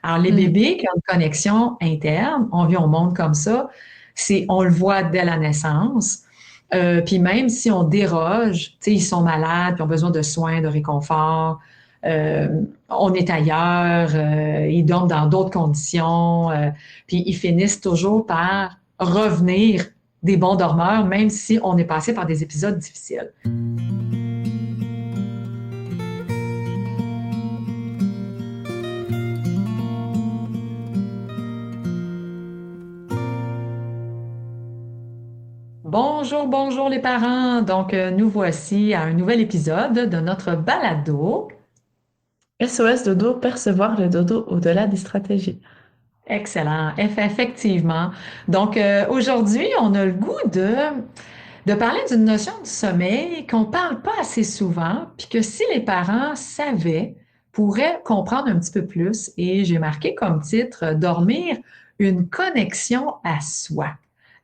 Alors, les Mm. bébés qui ont une connexion interne, on vit au monde comme ça, on le voit dès la naissance. Puis même si on déroge, tu sais, ils sont malades, puis ont besoin de soins, de réconfort, euh, on est ailleurs, ils dorment dans d'autres conditions, puis ils finissent toujours par revenir des bons dormeurs, même si on est passé par des épisodes difficiles. Bonjour, bonjour les parents. Donc, nous voici à un nouvel épisode de notre balado. SOS Dodo, percevoir le dodo au-delà des stratégies. Excellent, effectivement. Donc, aujourd'hui, on a le goût de parler d'une notion du sommeil qu'on parle pas assez souvent, puis que si les parents savaient, pourraient comprendre un petit peu plus. Et j'ai marqué comme titre Dormir, une connexion à soi.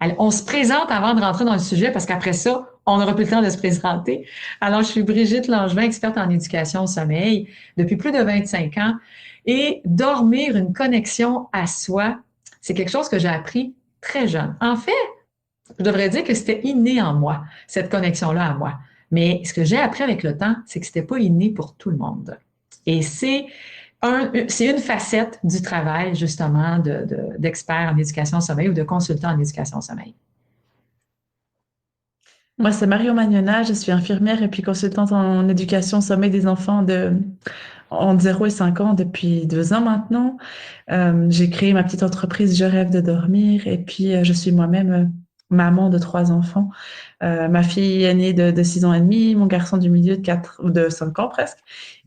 Alors, on se présente avant de rentrer dans le sujet parce qu'après ça, on n'aura plus le temps de se présenter. Alors, je suis Brigitte Langevin, experte en éducation au sommeil depuis plus de 25 ans. Et dormir, une connexion à soi, c'est quelque chose que j'ai appris très jeune. En fait, je devrais dire que c'était inné en moi, cette connexion-là à moi. Mais ce que j'ai appris avec le temps, c'est que c'était pas inné pour tout le monde. Et c'est une facette du travail, justement, d'expert en éducation au sommeil ou de consultant en éducation au sommeil. Moi, c'est Mario Magnona, je suis infirmière et puis consultante en éducation au sommeil des enfants entre 0 et 5 ans depuis 2 ans maintenant. J'ai créé ma petite entreprise Je rêve de dormir et puis je suis moi-même maman de 3 enfants. Ma fille aînée de 6 ans et demi, mon garçon du milieu de 5 ans presque,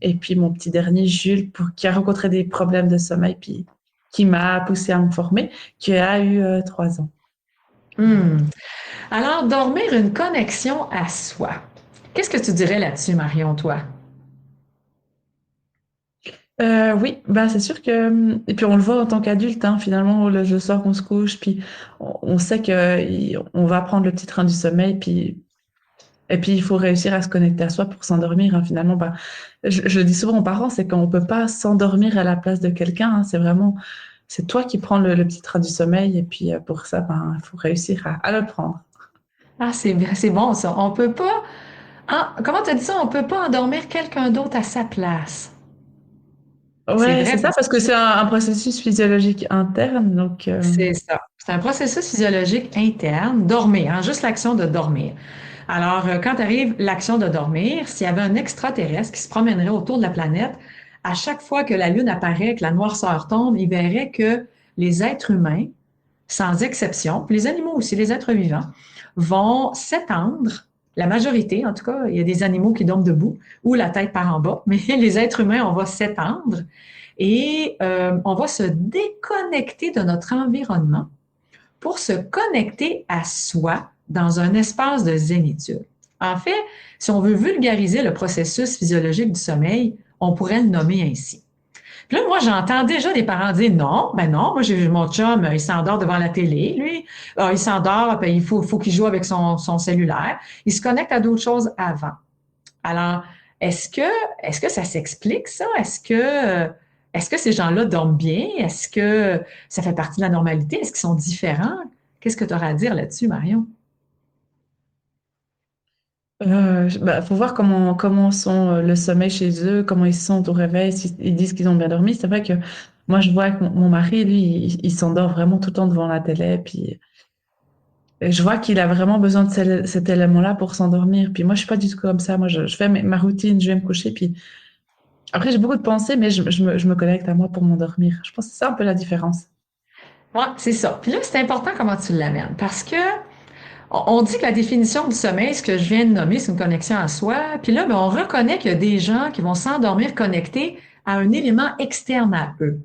et puis mon petit dernier Jules qui a rencontré des problèmes de sommeil puis qui m'a poussé à me former, qui a eu 3 ans. Hmm. Alors, dormir, une connexion à soi. Qu'est-ce que tu dirais là-dessus, Marion, toi? Oui, bah c'est sûr que et puis on le voit en tant qu'adulte, hein, finalement le soir qu'on se couche, puis on sait que on va prendre le petit train du sommeil, puis et puis il faut réussir à se connecter à soi pour s'endormir. Hein, finalement, bah je le dis souvent aux parents, c'est qu'on peut pas s'endormir à la place de quelqu'un. Hein, c'est toi qui prends le petit train du sommeil, et puis pour ça, ben il faut réussir à le prendre. Ah, c'est bon ça. On peut pas. Ah, comment tu as dit ça? On peut pas endormir quelqu'un d'autre à sa place. C'est Ouais, vrai c'est ça, parce parce que c'est un processus physiologique interne, donc que c'est ça. C'est un processus physiologique interne, dormir, hein, juste l'action de dormir. Alors, quand arrive l'action de dormir, s'il y avait un extraterrestre qui se promènerait autour de la planète, à chaque fois que la Lune apparaît, que la noirceur tombe, il verrait que les êtres humains, sans exception, puis les animaux aussi, les êtres vivants, vont s'étendre. La majorité, en tout cas, il y a des animaux qui dorment debout ou la tête par en bas, mais les êtres humains, on va s'étendre et on va se déconnecter de notre environnement pour se connecter à soi dans un espace de zénitude. En fait, si on veut vulgariser le processus physiologique du sommeil, on pourrait le nommer ainsi. Puis là, moi, j'entends déjà des parents dire non, ben non, moi, j'ai mon chum, il s'endort devant la télé, lui. Il s'endort, puis faut qu'il joue avec son cellulaire. Il se connecte à d'autres choses avant. Alors, est-ce que, est-ce que ça s'explique, ça? Est-ce que ces gens-là dorment bien? Est-ce que ça fait partie de la normalité? Est-ce qu'ils sont différents? Qu'est-ce que tu auras à dire là-dessus, Marion? bah, faut voir comment sont le sommeil chez eux, comment ils se sentent au réveil, s'ils disent qu'ils ont bien dormi. C'est vrai que moi, je vois que mon mari, lui, il s'endort vraiment tout le temps devant la télé, puis je vois qu'il a vraiment besoin de cet élément-là pour s'endormir. Puis moi, je suis pas du tout comme ça. Moi, je fais ma routine, je vais me coucher, puis après, j'ai beaucoup de pensées, mais je me connecte à moi pour m'endormir. Je pense que c'est ça un peu la différence. Ouais, c'est ça. Puis là, c'est important comment tu l'amènes parce que on dit que la définition du sommeil, ce que je viens de nommer, c'est une connexion à soi. Puis là, ben, on reconnaît qu'il y a des gens qui vont s'endormir connectés à un élément externe à eux.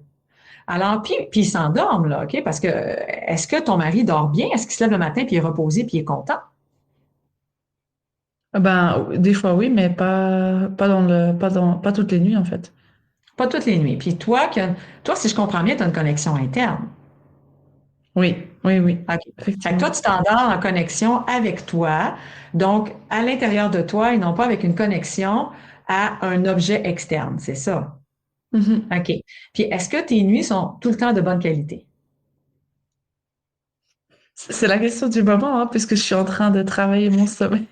Alors, puis ils s'endorment, là, OK? Parce que est-ce que ton mari dort bien? Est-ce qu'il se lève le matin puis il est reposé puis il est content? Ah ben, des fois, oui, mais pas toutes les nuits, en fait. Pas toutes les nuits. Puis toi, si je comprends bien, tu as une connexion interne. Oui, oui, oui, OK. Fait que effectivement. toi, tu t'endors en connexion avec toi, donc à l'intérieur de toi et non pas avec une connexion à un objet externe, c'est ça? Mhm. OK. Puis, est-ce que tes nuits sont tout le temps de bonne qualité? C'est la question du moment, hein, puisque je suis en train de travailler mon sommeil.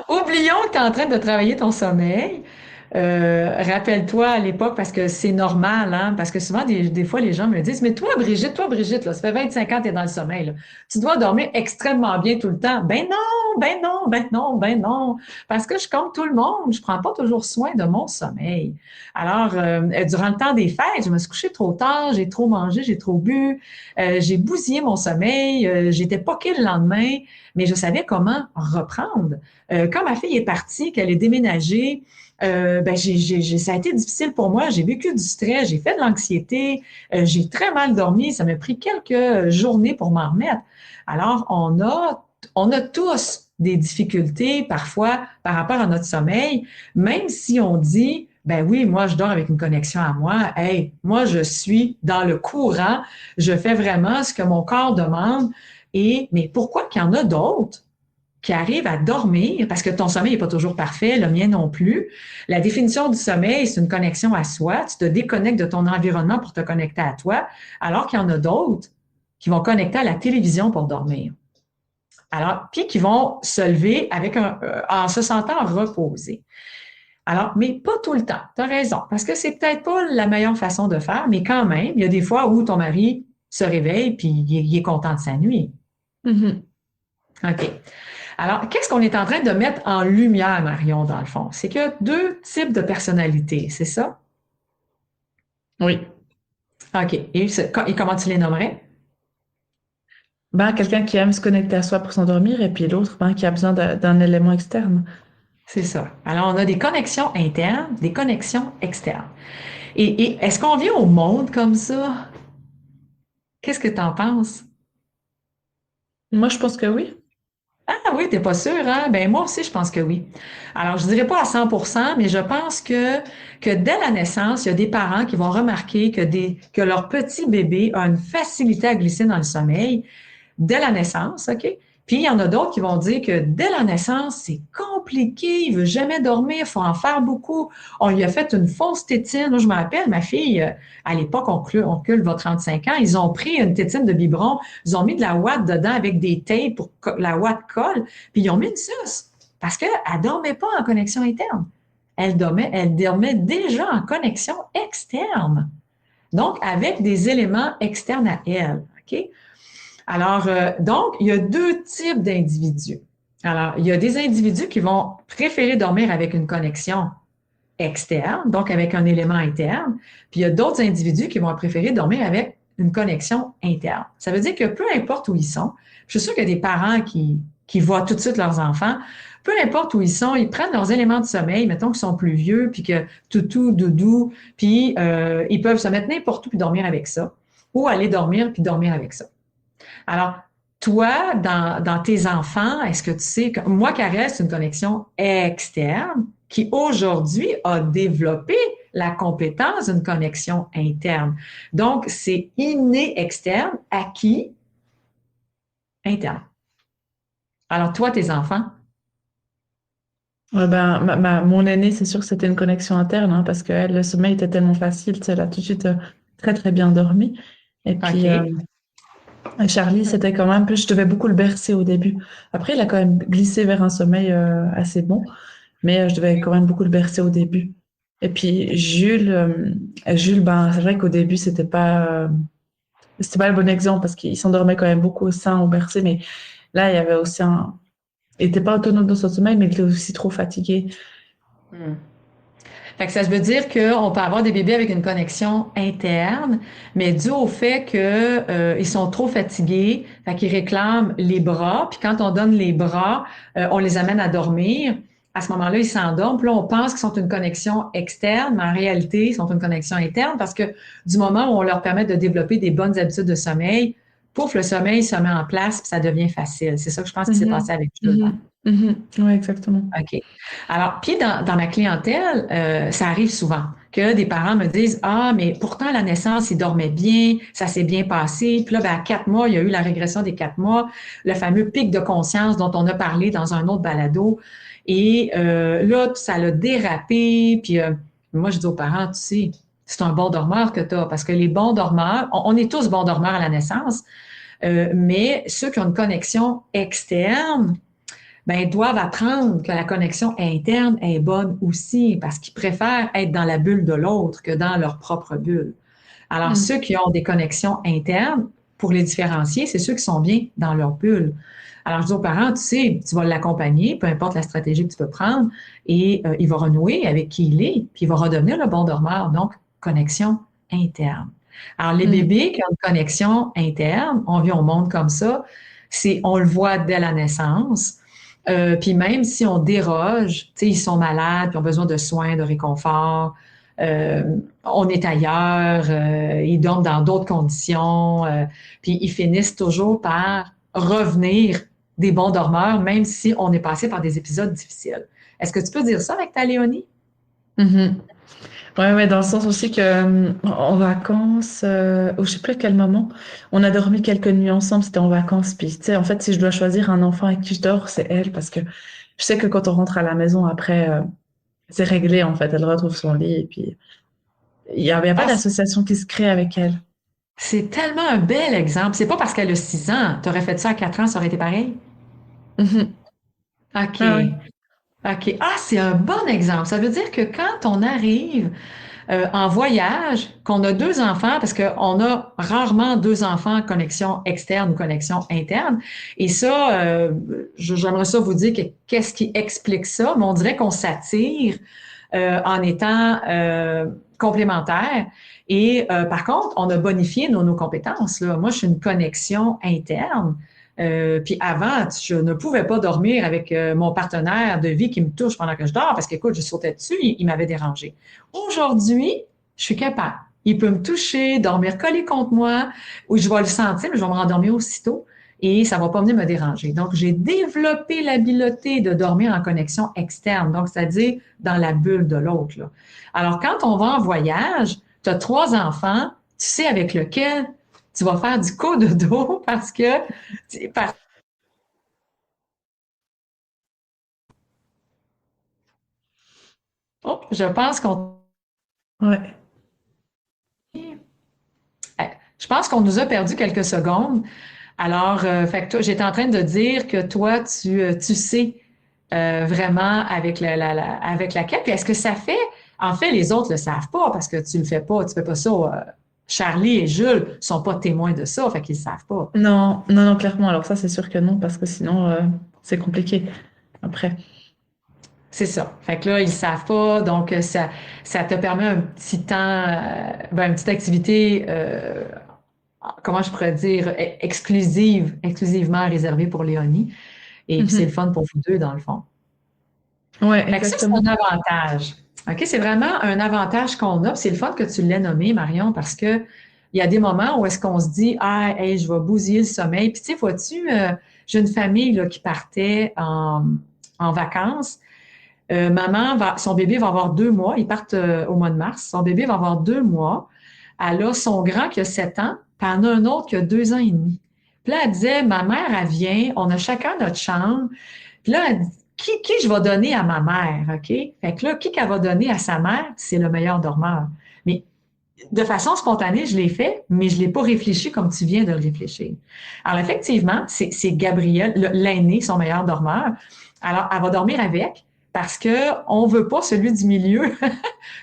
Oublions que tu es en train de travailler ton sommeil. Rappelle-toi à l'époque, parce que c'est normal, hein, parce que souvent, des fois, les gens me disent, mais toi, Brigitte, là, ça fait 25 ans que tu es dans le sommeil, là. Tu dois dormir extrêmement bien tout le temps. Ben non, ben non, ben non, ben non. Parce que je, comme tout le monde, je prends pas toujours soin de mon sommeil. Alors, durant le temps des fêtes, je me suis couchée trop tard, j'ai trop mangé, j'ai trop bu, j'ai bousillé mon sommeil, j'étais poquée le lendemain, mais je savais comment reprendre. Quand ma fille est partie, qu'elle est déménagée, ben ça a été difficile pour moi. J'ai vécu du stress, j'ai fait de l'anxiété, j'ai très mal dormi. Ça m'a pris quelques journées pour m'en remettre. Alors, on a tous des difficultés parfois par rapport à notre sommeil, même si on dit, ben oui, moi, je dors avec une connexion à moi. Hey, moi, je suis dans le courant. Je fais vraiment ce que mon corps demande. Mais pourquoi qu'il y en a d'autres qui arrivent à dormir, parce que ton sommeil n'est pas toujours parfait, le mien non plus. La définition du sommeil, c'est une connexion à soi. Tu te déconnectes de ton environnement pour te connecter à toi, alors qu'il y en a d'autres qui vont connecter à la télévision pour dormir. Alors, puis qui vont se lever en se sentant reposés. Alors, mais pas tout le temps. Tu as raison, parce que c'est peut-être pas la meilleure façon de faire, mais quand même, il y a des fois où ton mari se réveille puis il est content de sa nuit. Mhm. OK. Alors, qu'est-ce qu'on est en train de mettre en lumière, Marion, dans le fond? C'est qu'il y a deux types de personnalités, c'est ça? Oui. OK. Et comment tu les nommerais? Ben, quelqu'un qui aime se connecter à soi pour s'endormir, et puis l'autre, ben, qui a besoin d'un élément externe. C'est ça. Alors, on a des connexions internes, des connexions externes. Et est-ce qu'on vient au monde comme ça? Qu'est-ce que tu en penses? Moi, je pense que oui. Ah oui, t'es pas sûr, hein? Ben moi aussi, je pense que oui. Alors, je dirais pas à 100%, mais je pense que dès la naissance, il y a des parents qui vont remarquer que leur petit bébé a une facilité à glisser dans le sommeil dès la naissance, OK? Puis il y en a d'autres qui vont dire que dès la naissance, c'est compliqué, il veut jamais dormir, il faut en faire beaucoup. On lui a fait une fausse tétine. Moi, je me rappelle, ma fille, à l'époque, on culve 35 ans, ils ont pris une tétine de biberon, ils ont mis de la ouate dedans avec des tapes pour que la ouate colle, puis ils ont mis une suce parce qu'elle ne dormait pas en connexion interne. Elle dormait déjà en connexion externe. Donc, avec des éléments externes à elle. OK? Alors, donc, il y a deux types d'individus. Alors, il y a des individus qui vont préférer dormir avec une connexion externe, donc avec un élément interne, puis il y a d'autres individus qui vont préférer dormir avec une connexion interne. Ça veut dire que peu importe où ils sont, je suis sûre qu'il y a des parents qui voient tout de suite leurs enfants, peu importe où ils sont, ils prennent leurs éléments de sommeil, mettons qu'ils sont plus vieux, puis que toutou, doudou, puis ils peuvent se mettre n'importe où puis dormir avec ça, ou aller dormir puis dormir avec ça. Alors, toi, dans tes enfants, est-ce que tu sais que moi, Caresse, c'est une connexion externe qui aujourd'hui a développé la compétence d'une connexion interne. Donc, c'est inné externe, acquis interne. Alors, toi, tes enfants, Ouais, ben, mon aînée, c'est sûr que c'était une connexion interne, hein, parce que elle, le sommeil était tellement facile, tu sais, elle a tout de suite très, très bien dormi. Et puis, OK. Charlie, c'était quand même, je devais beaucoup le bercer au début. Après, il a quand même glissé vers un sommeil assez bon, mais je devais quand même beaucoup le bercer au début. Et puis, Jules, ben, c'est vrai qu'au début, c'était pas le bon exemple parce qu'il s'endormait quand même beaucoup au sein, au bercé, mais là, il y avait aussi il était pas autonome dans son sommeil, mais il était aussi trop fatigué. Hmm. Fait que ça veut dire qu'on peut avoir des bébés avec une connexion interne, mais dû au fait que ils sont trop fatigués, fait qu'ils réclament les bras, puis quand on donne les bras, on les amène à dormir. À ce moment-là, ils s'endorment. Puis là, on pense qu'ils sont une connexion externe, mais en réalité, ils sont une connexion interne parce que du moment où on leur permet de développer des bonnes habitudes de sommeil, pouf, le sommeil se met en place, puis ça devient facile. C'est ça que je pense qui s'est Mhm. passé avec Jules. Mhm. Mhm. Ouais, exactement. OK. Alors, puis dans ma clientèle, ça arrive souvent que des parents me disent, ah, mais pourtant, à la naissance, il dormait bien, ça s'est bien passé. Puis là, ben, à 4 mois, il y a eu la régression des 4 mois, le fameux pic de conscience dont on a parlé dans un autre balado. Et là, ça l'a dérapé. Puis Moi, je dis aux parents, tu sais, c'est un bon dormeur que tu as, parce que les bons dormeurs, on est tous bons dormeurs à la naissance, mais ceux qui ont une connexion externe, ben, doivent apprendre que la connexion interne est bonne aussi, parce qu'ils préfèrent être dans la bulle de l'autre que dans leur propre bulle. Alors, Mm. ceux qui ont des connexions internes, pour les différencier, c'est ceux qui sont bien dans leur bulle. Alors, je dis aux parents, tu sais, tu vas l'accompagner, peu importe la stratégie que tu peux prendre, et il va renouer avec qui il est, puis il va redevenir le bon dormeur. Donc, connexion interne. Alors, les Mm. bébés qui ont une connexion interne, on vit au monde comme ça, on le voit dès la naissance. Puis même si on déroge, tu sais, ils sont malades, puis ont besoin de soins, de réconfort, euh, on est ailleurs, ils dorment dans d'autres conditions, puis ils finissent toujours par revenir des bons dormeurs, même si on est passé par des épisodes difficiles. Est-ce que tu peux dire ça avec ta Léonie? Mhm. Ouais, ouais, dans le sens aussi que en vacances, ou je sais plus à quel moment, on a dormi quelques nuits ensemble, c'était en vacances. Puis, tu sais, en fait, si je dois choisir un enfant avec qui je dors, c'est elle, parce que je sais que quand on rentre à la maison après, c'est réglé, en fait. Elle retrouve son lit, et puis il y a pas Ah, d'association qui se crée avec elle. c'est tellement un bel exemple. C'est pas parce qu'elle a 6 ans. Tu aurais fait ça à 4 ans, ça aurait été pareil? Mhm. OK. Ah oui. OK. Ah, c'est un bon exemple. Ça veut dire que quand on arrive en voyage, qu'on a deux enfants, parce qu'on a rarement deux enfants en connexion externe ou connexion interne. Et ça, j'aimerais ça vous dire qu'est-ce qui explique ça, mais on dirait qu'on s'attire en étant complémentaires. Et par contre, on a bonifié nos compétences. Là. Moi, je suis une connexion interne. Puis avant, je ne pouvais pas dormir avec mon partenaire de vie qui me touche pendant que je dors parce qu'écoute, je sautais dessus, il m'avait dérangé. Aujourd'hui, je suis capable. Il peut me toucher, dormir collé contre moi, ou je vais le sentir, mais je vais me rendormir aussitôt et ça va pas venir me déranger. Donc, j'ai développé l'habileté de dormir en connexion externe, donc c'est-à-dire dans la bulle de l'autre. Là. Alors, quand on va en voyage, tu as trois enfants, tu sais avec lequel tu vas faire du cododo parce que par- oh, je pense qu'on Ouais. je pense qu'on nous a perdu quelques secondes. Alors, fait que toi, j'étais en train de dire que toi, tu sais vraiment avec avec laquelle. Puis est-ce que ça fait, en fait, les autres le savent pas parce que tu le fais pas, tu fais pas ça. Charlie et Jules sont pas témoins de ça, fait qu'ils savent pas. Non, non, non, clairement. Alors ça, c'est sûr que non, parce que sinon, c'est compliqué après. C'est ça. Fait que là, ils savent pas, donc ça te permet un petit temps, ben, une petite activité, comment je pourrais dire, exclusivement réservée pour Léonie. Et puis c'est le Mhm. fun pour vous deux, dans le fond. Ouais, Fait que ça, c'est exactement. un avantage. OK, c'est vraiment un avantage qu'on a. Puis c'est le fun que tu l'aies nommé, Marion, parce que il y a des moments où est-ce qu'on se dit, ah, hey, je vais bousiller le sommeil. Puis tu sais, vois-tu, j'ai une famille là, qui partait en vacances. Son bébé va avoir 2 mois. Ils partent au mois de mars. Son bébé va avoir 2 mois. Elle a son grand qui a 7 ans, puis elle en a un autre qui a 2 ans et demi. Puis là, elle disait, ma mère, elle vient, on a chacun notre chambre. Puis là, elle dit, qui je vais donner à ma mère, OK? Fait que là, qui qu'elle va donner à sa mère, c'est le meilleur dormeur. Mais de façon spontanée, je l'ai fait, mais je ne l'ai pas réfléchi comme tu viens de le réfléchir. Alors, effectivement, c'est Gabriel, l'aîné, son meilleur dormeur. Alors, elle va dormir avec parce qu'on ne veut pas celui du milieu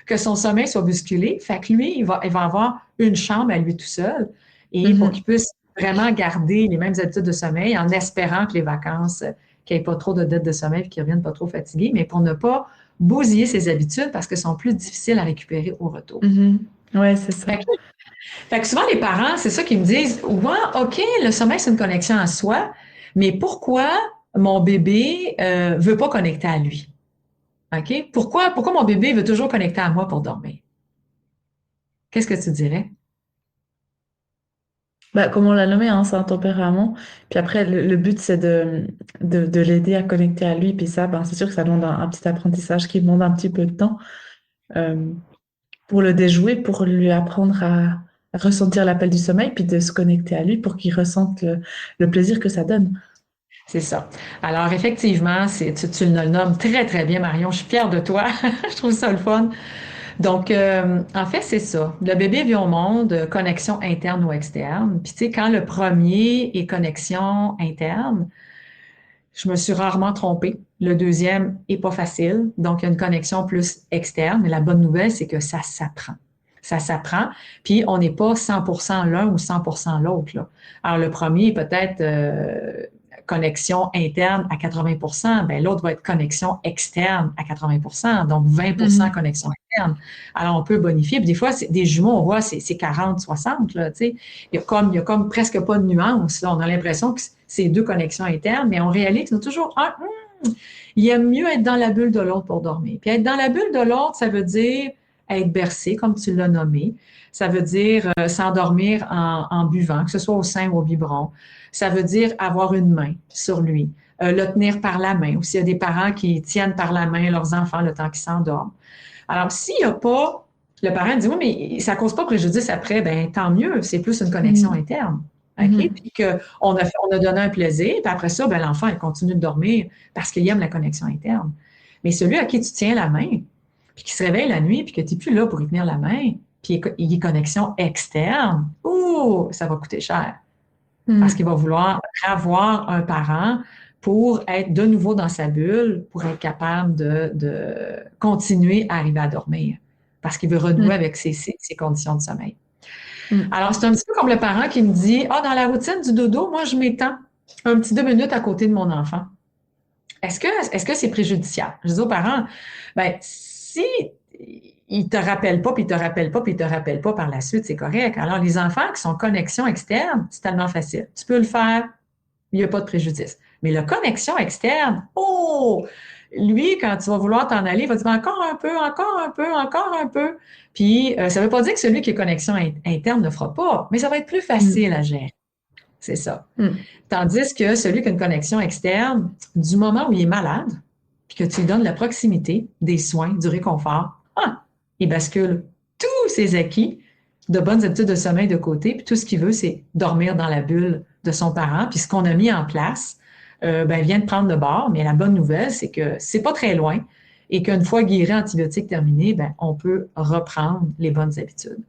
que son sommeil soit bousculé. Fait que lui, il va avoir une chambre à lui tout seul et pour qu'il Mhm. puisse vraiment garder les mêmes habitudes de sommeil en espérant que les vacances, qu'il n'y ait pas trop de dettes de sommeil et qu'il ne revienne pas trop fatigué, mais pour ne pas bousiller ses habitudes parce qu'elles sont plus difficiles à récupérer au retour. Mhm. Ouais, c'est ça. Fait que, fait que souvent, les parents, c'est ça qu'ils me disent, ouais, OK, le sommeil, c'est une connexion à soi, mais pourquoi mon bébé veut pas connecter à lui? OK? Pourquoi mon bébé veut toujours connecter à moi pour dormir? Qu'est-ce que tu dirais? Bah, comme on l'a nommé, hein, c'est un tempérament. Puis après, le but, c'est de l'aider à connecter à lui. Puis ça, ben, c'est sûr que ça demande un petit apprentissage qui demande un petit peu de temps euh, pour le déjouer, pour lui apprendre à ressentir l'appel du sommeil, puis de se connecter à lui pour qu'il ressente le plaisir que ça donne. C'est ça. Alors, effectivement, tu le nommes très, très bien, Marion. Je suis fière de toi. Je trouve ça le fun. Donc, en fait, c'est ça. Le bébé vient au monde, connexion interne ou externe. Puis, tu sais, quand le premier est connexion interne, je me suis rarement trompée. Le deuxième est pas facile. Donc, il y a une connexion plus externe. Mais la bonne nouvelle, c'est que ça s'apprend. Ça s'apprend. Puis, on n'est pas 100% l'un ou 100% l'autre, là. Alors, le premier est peut-être connexion interne à 80%. Ben, l'autre va être connexion externe à 80%. Donc, 20% Mhm. connexion interne. Alors, on peut bonifier. Puis, des fois, des jumeaux, on voit, c'est 40-60, là, tu sais. Il y a comme presque pas de nuance, là. On a l'impression que c'est deux connexions internes, mais on réalise qu'il y a toujours un, il aime mieux être dans la bulle de l'autre pour dormir. Puis être dans la bulle de l'autre, ça veut dire être bercé, comme tu l'as nommé. Ça veut dire s'endormir en buvant, que ce soit au sein ou au biberon. Ça veut dire avoir une main sur lui, le tenir par la main. Ou s'il y a des parents qui tiennent par la main leurs enfants le temps qu'ils s'endorment. Alors, s'il n'y a pas, le parent dit, oui, mais ça ne cause pas préjudice après, ben tant mieux, c'est plus une connexion Mhm. interne. OK? Mhm. Puis on a donné un plaisir, puis après ça, ben, l'enfant, il continue de dormir parce qu'il aime la connexion interne. Mais celui à qui tu tiens la main, puis qui se réveille la nuit, puis que tu n'es plus là pour y tenir la main, puis il est connexion externe, ouh, ça va coûter cher. Parce qu'il Mhm. va vouloir avoir un parent pour être de nouveau dans sa bulle, pour être capable de continuer à arriver à dormir. Parce qu'il veut renouer Mhm. avec ses conditions de sommeil. Mhm. Alors, c'est un petit peu comme le parent qui me dit, ah, dans la routine du dodo, moi, je m'étends un petit 2 minutes à côté de mon enfant. Est-ce que c'est préjudiciable? Je dis aux parents, ben, si il te rappelle pas, puis il te rappelle pas, puis il te rappelle pas par la suite, c'est correct. Alors, les enfants qui sont connexion externe, c'est tellement facile. Tu peux le faire, il n'y a pas de préjudice. Mais la connexion externe, oh, lui, quand tu vas vouloir t'en aller, il va dire encore un peu, encore un peu, encore un peu. Puis, ça ne veut pas dire que celui qui est connexion interne ne fera pas, mais ça va être plus facile Mhm. à gérer. C'est ça. Mhm. Tandis que celui qui a une connexion externe, du moment où il est malade, puis que tu lui donnes la proximité, des soins, du réconfort, il bascule tous ses acquis de bonnes habitudes de sommeil de côté, puis tout ce qu'il veut, c'est dormir dans la bulle de son parent. Puis ce qu'on a mis en place, ben, vient de prendre le bord, mais la bonne nouvelle, c'est que c'est pas très loin et qu'une fois guéri antibiotique terminé, ben, on peut reprendre les bonnes habitudes.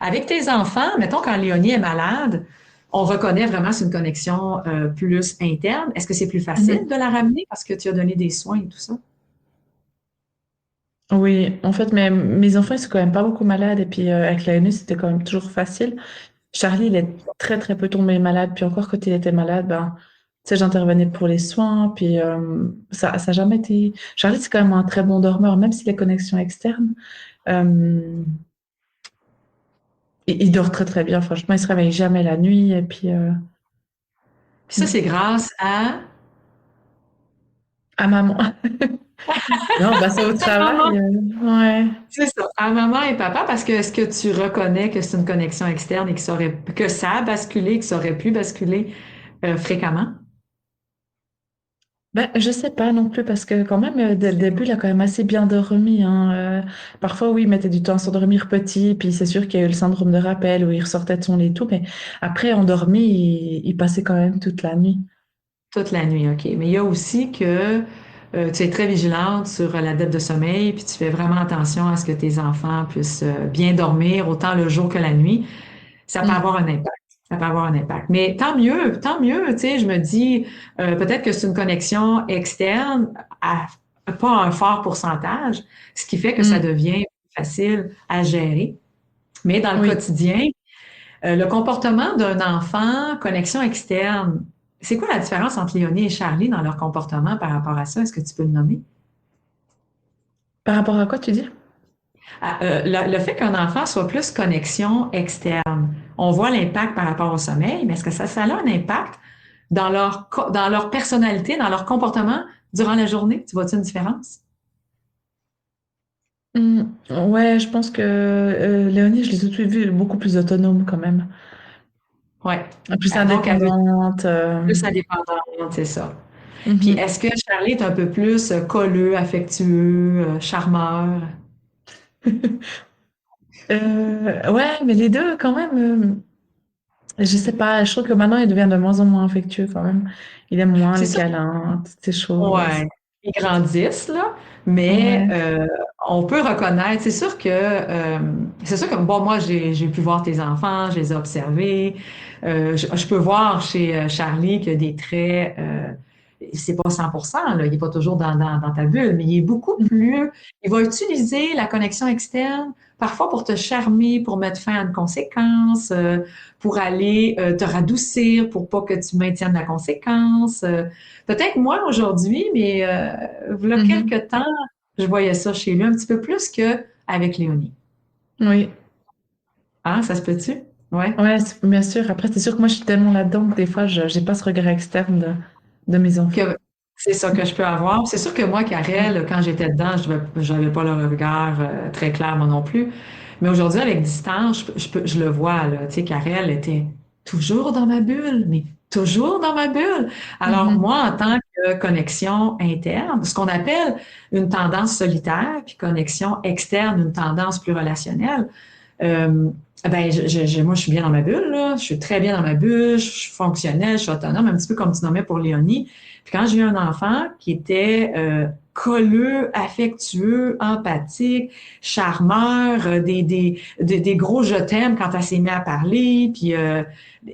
Avec tes enfants, mettons quand Léonie est malade, on reconnaît vraiment c'est une connexion plus interne. Est-ce que c'est plus facile Mhm. de la ramener parce que tu as donné des soins et tout ça? Oui, en fait, mes enfants, ils sont quand même pas beaucoup malades. Et puis, avec la l'ANU, c'était quand même toujours facile. Charlie, il est très, très peu tombé malade. Puis encore, quand il était malade, ben, tu sais, j'intervenais pour les soins. Puis, ça a jamais été... Charlie, c'est quand même un très bon dormeur, même si les connexions externes. Euh, il dort très, très bien. Franchement, il se réveille jamais la nuit. Et puis, Puis ça, c'est grâce à maman. Non, bah, c'est au à maman. travail. Ouais. C'est ça, à maman et papa, parce que est-ce que tu reconnais que c'est une connexion externe et que ça a basculé, que ça aurait pu basculer fréquemment? Ben, je sais pas non plus parce que quand même dès le début il a quand même assez bien dormi hein. Parfois oui il mettait du temps à s'endormir petit puis c'est sûr qu'il y a eu le syndrome de rappel où il ressortait de son lit et tout mais après endormi il passait quand même toute la nuit. Toute la nuit, OK. Mais il y a aussi que tu es très vigilante sur la dette de sommeil, puis tu fais vraiment attention à ce que tes enfants puissent bien dormir, autant le jour que la nuit. Ça peut avoir Mm. un impact. Ça peut avoir un impact. Mais tant mieux, tu sais, je me dis, peut-être que c'est une connexion externe à pas un fort pourcentage, ce qui fait que ça Mm. devient facile à gérer. Mais dans le Oui. quotidien, le comportement d'un enfant, connexion externe, c'est quoi la différence entre Léonie et Charlie dans leur comportement par rapport à ça? Est-ce que tu peux le nommer? Par rapport à quoi tu dis? Le fait qu'un enfant soit plus connexion externe, on voit l'impact par rapport au sommeil, mais est-ce que ça a un impact dans leur personnalité, dans leur comportement durant la journée? Tu vois-tu une différence? Mm. Ouais je pense que Léonie je l'ai tout de suite vue beaucoup plus autonome quand même. Oui. Plus Donc, elle veut indépendante. plus indépendante, c'est ça. Puis, Mhm. est-ce que Charlie est un peu plus colleux, affectueux, charmeur? Ouais mais les deux quand même. Je sais pas, je trouve que maintenant il devient de moins en moins affectueux quand même. Il aime moins C'est les ça. câlins, toutes ces choses. Ouais. Ils grandissent, là. Mais Ouais. on peut reconnaître, c'est sûr que bon, moi j'ai pu voir tes enfants, je les ai observés. Je peux voir chez Charlie qu'il y a des traits, c'est pas 100%, là, il est pas toujours dans ta bulle, mais il est beaucoup plus, il va utiliser la connexion externe, parfois pour te charmer, pour mettre fin à une conséquence, pour aller te radoucir, pour pas que tu maintiennes la conséquence. Peut-être moins aujourd'hui, mais il y a Mhm. quelques temps, je voyais ça chez lui un petit peu plus qu'avec Léonie. Oui. Hein, ça se peut-tu? Ouais. Ouais, bien sûr. Après, c'est sûr que moi, je suis tellement là-dedans que des fois, je n'ai pas ce regard externe de mes enfants. Que c'est ça que je peux avoir. C'est sûr que moi, Mm. Karel, quand j'étais dedans, je n'avais pas le regard très clair, moi non plus. Mais aujourd'hui, avec distance, je le vois, là. Tu sais, Karel était toujours dans ma bulle, mais toujours dans ma bulle. Alors, Mhm. moi, en tant que connexion interne, ce qu'on appelle une tendance solitaire, puis connexion externe, une tendance plus relationnelle, euh, ben, moi, je suis bien dans ma bulle, là. Je suis très bien dans ma bulle, je suis fonctionnelle, je suis autonome, un petit peu comme tu nommais pour Léonie. Puis quand j'ai eu un enfant qui était colleux, affectueux, empathique, charmeur, des gros je t'aime quand elle s'est mise à parler, puis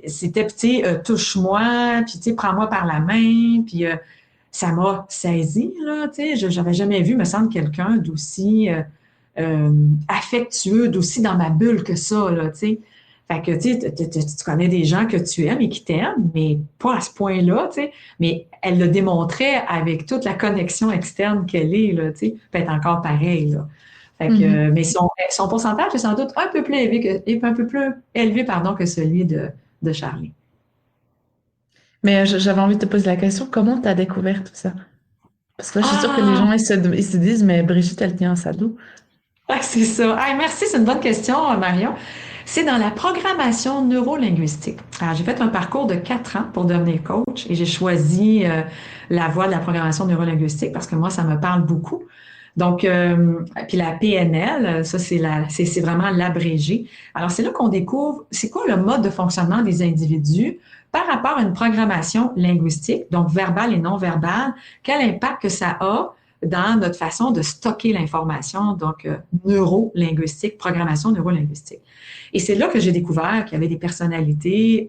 c'était, tu sais, touche-moi, puis tu sais, prends-moi par la main, puis ça m'a saisi, là, tu sais, j'avais jamais vu, me semble, quelqu'un d'aussi affectueux, d'aussi dans ma bulle que ça, là, tu sais. Fait que, tu sais, tu connais des gens que tu aimes et qui t'aiment, mais pas à ce point-là, tu sais. Mais elle le démontrait avec toute la connexion externe qu'elle est, là, tu sais. Peut-être encore pareil, là. Fait que, Mhm. mais son pourcentage est sans doute un peu plus élevé un peu plus élevé, pardon, que celui de Charlie. Mais j'avais envie de te poser la question, comment tu as découvert tout ça? Parce que là, je suis sûre que les Ah! gens, ils se disent, mais Brigitte, elle tient ça d'où? Ah, c'est ça. Ah, merci, c'est une bonne question, Marion. C'est dans la programmation neurolinguistique. Alors, j'ai fait un parcours de 4 ans pour devenir coach et j'ai choisi la voie de la programmation neurolinguistique parce que moi, ça me parle beaucoup. Donc, puis la PNL, ça, c'est vraiment l'abrégé. Alors, c'est là qu'on découvre c'est quoi le mode de fonctionnement des individus par rapport à une programmation linguistique, donc verbale et non verbale, quel impact que ça a dans notre façon de stocker l'information, donc neurolinguistique, programmation neurolinguistique. Et c'est là que j'ai découvert qu'il y avait des personnalités,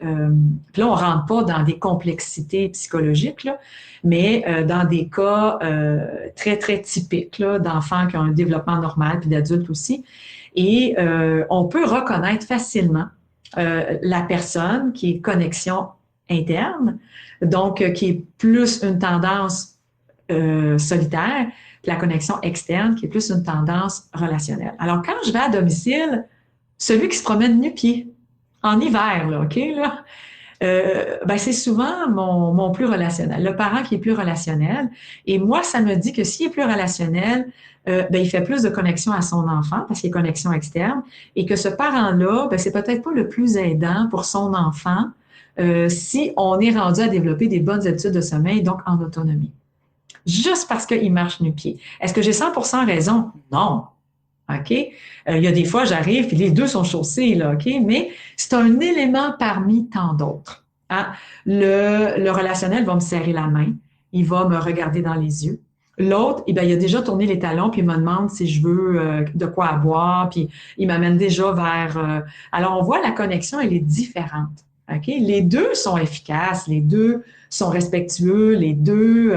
puis là, on ne rentre pas dans des complexités psychologiques, là, mais dans des cas très, très typiques là, d'enfants qui ont un développement normal, puis d'adultes aussi. Et on peut reconnaître facilement la personne qui est connexion interne, donc qui est plus une tendance solitaire, puis la connexion externe, qui est plus une tendance relationnelle. Alors, quand je vais à domicile, celui qui se promène nu-pied, en hiver, là, OK, là, ben c'est souvent mon plus relationnel, le parent qui est plus relationnel. Et moi, ça me dit que s'il est plus relationnel, ben, il fait plus de connexion à son enfant parce qu'il y a connexion externe et que ce parent-là, ben, c'est peut-être pas le plus aidant pour son enfant si on est rendu à développer des bonnes habitudes de sommeil, donc en autonomie juste parce qu'il marche nu-pied. Est-ce que j'ai 100% raison? Non. OK? Il y a des fois, j'arrive, puis les deux sont chaussés, là, OK? Mais c'est un élément parmi tant d'autres. Hein? Le relationnel va me serrer la main, il va me regarder dans les yeux. L'autre, eh bien, il a déjà tourné les talons, puis il me demande si je veux de quoi à boire, puis il m'amène déjà vers... Alors, on voit la connexion, elle est différente. OK? Les deux sont efficaces, les deux sont respectueux, les deux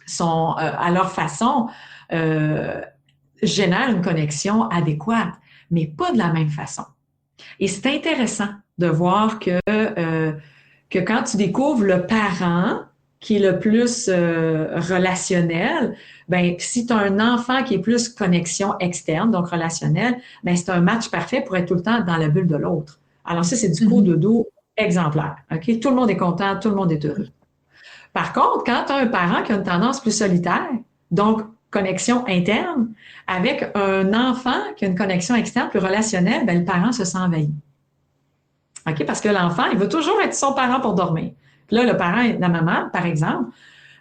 sont à leur façon euh, génèrent une connexion adéquate, mais pas de la même façon. Et c'est intéressant de voir que quand tu découvres le parent qui est le plus relationnel, ben si tu as un enfant qui est plus connexion externe, donc relationnel, ben c'est un match parfait pour être tout le temps dans la bulle de l'autre. Alors ça, c'est du Mhm. cododo exemplaire. OK? Tout le monde est content, tout le monde est heureux. Par contre, quand tu as un parent qui a une tendance plus solitaire, donc connexion interne, avec un enfant qui a une connexion externe plus relationnelle, ben, le parent se sent envahi. OK? Parce que l'enfant, il veut toujours être son parent pour dormir. Puis là, le parent, la maman, par exemple,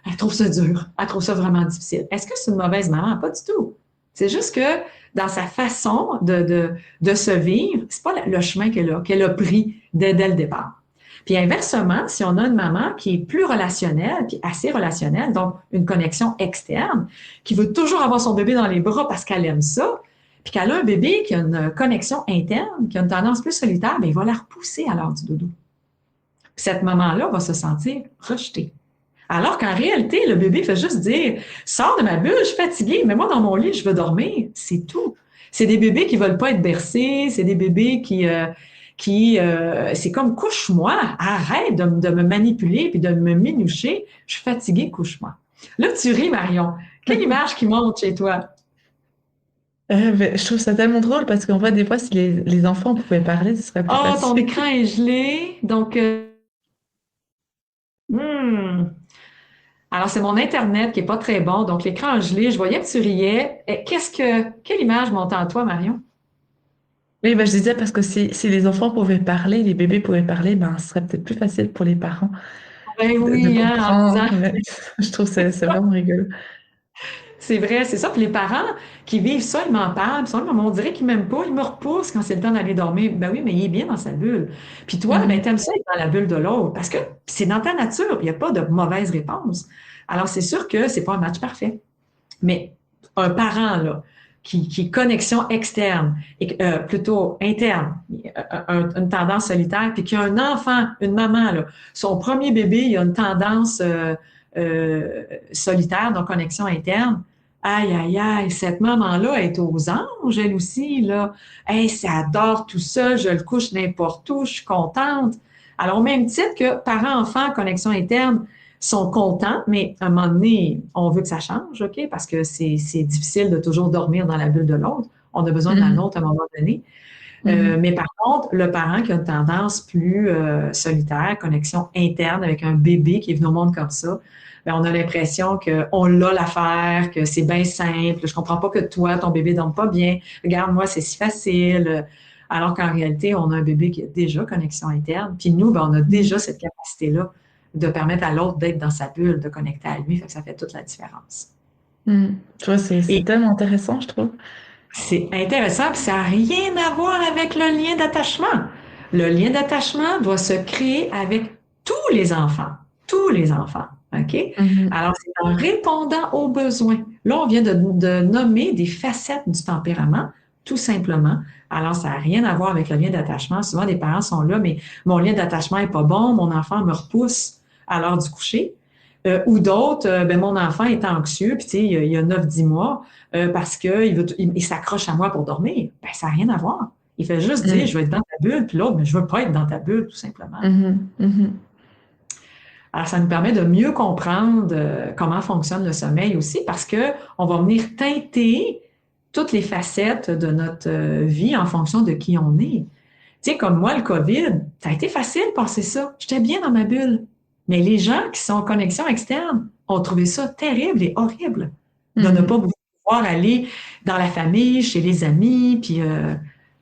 elle trouve ça dur. Elle trouve ça vraiment difficile. Est-ce que c'est une mauvaise maman? Pas du tout. C'est juste que dans sa façon de se vivre, c'est pas le chemin qu'elle a pris dès le départ. Puis inversement, si on a une maman qui est plus relationnelle, puis assez relationnelle, donc une connexion externe, qui veut toujours avoir son bébé dans les bras parce qu'elle aime ça, puis qu'elle a un bébé qui a une connexion interne, qui a une tendance plus solitaire, bien, il va la repousser à l'heure du dodo. Puis cette maman-là va se sentir rejetée. Alors qu'en réalité, le bébé fait juste dire, sors de ma bulle, je suis fatiguée, mets-moi dans mon lit, je veux dormir. C'est tout. C'est des bébés qui veulent pas être bercés, c'est des bébés c'est comme couche-moi, arrête de me manipuler puis de me minoucher, je suis fatiguée, couche-moi. Là, tu ris, Marion. Quelle image qui monte chez toi? Mais je trouve ça tellement drôle parce qu'en fait, des fois, si les enfants pouvaient parler, ce serait plus Oh, ton facile. écran est gelé. Donc, hmm. Alors, c'est mon Internet qui est pas très bon. Donc, l'écran a gelé. Je voyais que tu riais. Quelle image monte en toi, Marion? Oui, bah, je disais parce que si les enfants pouvaient parler, les bébés pouvaient parler, ben, ce serait peut-être plus facile pour les parents Ben de oui, hein, en disant, comprendre. Mais je trouve que c'est vraiment rigolo. c'est vrai, c'est ça. Puis les parents qui vivent ça, ils m'en parlent. Puis ça, on dirait qu'ils m'aiment pas. Ils me repoussent quand c'est le temps d'aller dormir. Ben oui, mais il est bien dans sa bulle. Puis toi, ben, Mhm. t'aimes ça être dans la bulle de l'autre parce que c'est dans ta nature. Il n'y a pas de mauvaise réponse. Alors, c'est sûr que c'est pas un match parfait. Mais un parent, là, qui connexion externe, et plutôt interne, une tendance solitaire, puis qui a un enfant, une maman, là, son premier bébé, il a une tendance solitaire, donc connexion interne. Aïe, aïe, aïe, cette maman-là est aux anges, elle aussi, là. Hey, ça adore tout ça, je le couche n'importe où, je suis contente. Alors, au même titre que parent-enfant, connexion interne, sont contents, mais à un moment donné, on veut que ça change, OK? Parce que c'est difficile de toujours dormir dans la bulle de l'autre. On a besoin de la Mhm. nôtre à un moment donné. Mhm. Mais par contre, le parent qui a une tendance plus solitaire, connexion interne avec un bébé qui est venu au monde comme ça, ben, on a l'impression qu'on l'a l'affaire, que c'est bien simple. Je comprends pas que toi, ton bébé ne dorme pas bien. Regarde, moi, c'est si facile. Alors qu'en réalité, on a un bébé qui a déjà connexion interne. Puis nous, ben, on a déjà cette capacité-là de permettre à l'autre d'être dans sa bulle, de connecter à lui. Fait que ça fait toute la différence. Mhm. Tu vois, c'est Et tellement intéressant, je trouve. c'est intéressant, puis ça n'a rien à voir avec le lien d'attachement. Le lien d'attachement doit se créer avec tous les enfants. Tous les enfants. OK? Mhm. Alors, c'est en répondant aux besoins. Là, on vient de nommer des facettes du tempérament, tout simplement. Alors, ça n'a rien à voir avec le lien d'attachement. Souvent, les parents sont là, mais mon lien d'attachement n'est pas bon, mon enfant me repousse à l'heure du coucher. Ou d'autres, ben, mon enfant est anxieux, puis tu sais, il y a 9-10 mois, parce qu'il s'accroche à moi pour dormir. Ben, ça n'a rien à voir. Il fait juste dire, je Mhm. veux être dans ta bulle, puis l'autre, mais je veux pas être dans ta bulle, tout simplement. Mhm. Mhm. Alors, ça nous permet de mieux comprendre comment fonctionne le sommeil aussi, parce que on va venir teinter toutes les facettes de notre vie en fonction de qui on est. Tu sais, comme moi, le COVID, ça a été facile de passer ça. J'étais bien dans ma bulle. Mais les gens qui sont en connexion externe ont trouvé ça terrible et horrible de ne pas Mhm. pouvoir aller dans la famille, chez les amis. Puis,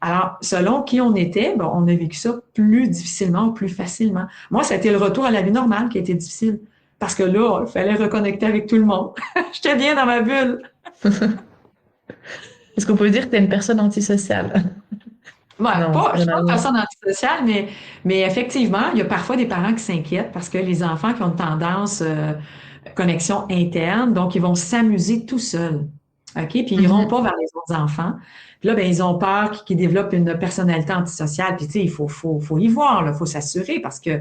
alors, selon qui on était, ben, on a vécu ça plus difficilement ou plus facilement. Moi, ça a été le retour à la vie normale qui a été difficile. Parce que là, il fallait reconnecter avec tout le monde. J'étais bien dans ma bulle. Est-ce qu'on peut dire que tu es une personne antisociale? Ouais, Non, je suis rien pas à une voir. personne antisociale, mais effectivement, il y a parfois des parents qui s'inquiètent parce que les enfants qui ont une tendance connexion interne, donc ils vont s'amuser tout seuls. OK? Puis ils iront Mhm. pas vers les autres enfants. Puis là, ben, ils ont peur qu'ils développent une personnalité antisociale. Puis tu sais, il faut y voir, il faut s'assurer parce que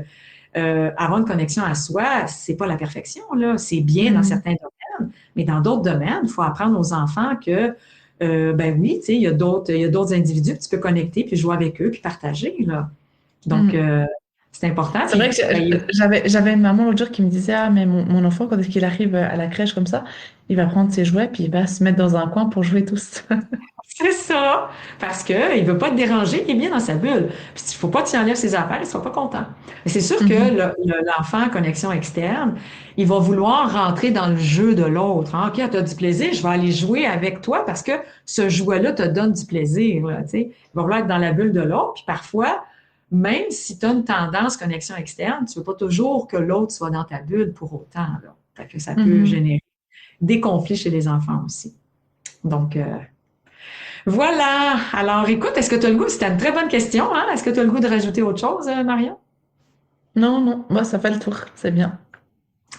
avoir une connexion à soi, c'est pas la perfection, là. C'est bien dans Mhm. certains domaines, mais dans d'autres domaines, il faut apprendre aux enfants que ben oui, tu sais, il y a d'autres individus que tu peux connecter, puis jouer avec eux, puis partager, là. Donc, Mhm. c'est important. C'est vrai que Puis, ben, j'avais une maman l'autre jour qui me disait, ah, mais mon enfant, quand est-ce qu'il arrive à la crèche comme ça, il va prendre ses jouets, puis il va se mettre dans un coin pour jouer tous. c'est ça, parce que il veut pas te déranger, il est bien dans sa bulle. Puis, il faut pas que tu enlèves ses affaires, il sera pas content. Mais c'est sûr que Mhm. l'enfant en connexion externe, il va vouloir rentrer dans le jeu de l'autre. Ah, OK, tu as du plaisir, je vais aller jouer avec toi parce que ce jouet-là te donne du plaisir, là, tu sais. Il va vouloir être dans la bulle de l'autre, puis parfois, même si tu as une tendance connexion externe, tu veux pas toujours que l'autre soit dans ta bulle pour autant, là. Fait que ça peut Mhm. générer des conflits chez les enfants aussi. Donc, voilà. Alors, écoute, est-ce que tu as le goût? C'était une très bonne question, hein? Est-ce que tu as le goût de rajouter autre chose, Marion? Non, non, moi, ça fait le tour. C'est bien.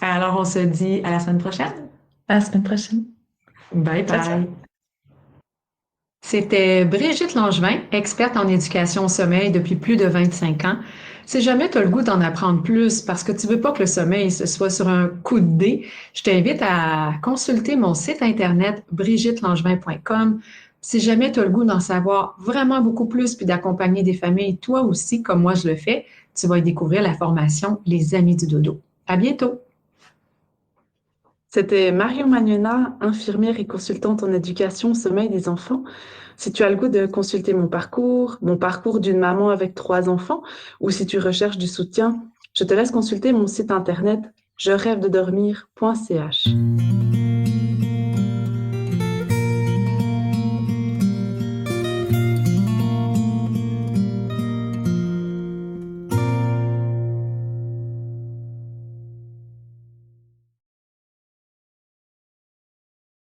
Alors, on se dit à la semaine prochaine. À la semaine prochaine. Bye Ciao, ciao. bye. C'était Brigitte Langevin, experte en éducation au sommeil depuis plus de 25 ans. Si jamais tu as le goût d'en apprendre plus parce que tu veux pas que le sommeil ce soit sur un coup de dé, je t'invite à consulter mon site internet brigittelangevin.com. Si jamais tu as le goût d'en savoir vraiment beaucoup plus puis d'accompagner des familles, toi aussi, comme moi je le fais, tu vas y découvrir la formation Les Amis du Dodo. À bientôt! C'était Marion Magnona, infirmière et consultante en éducation au sommeil des enfants. Si tu as le goût de consulter mon parcours d'une maman avec 3 enfants, ou si tu recherches du soutien, je te laisse consulter mon site internet je rêve de dormir.ch.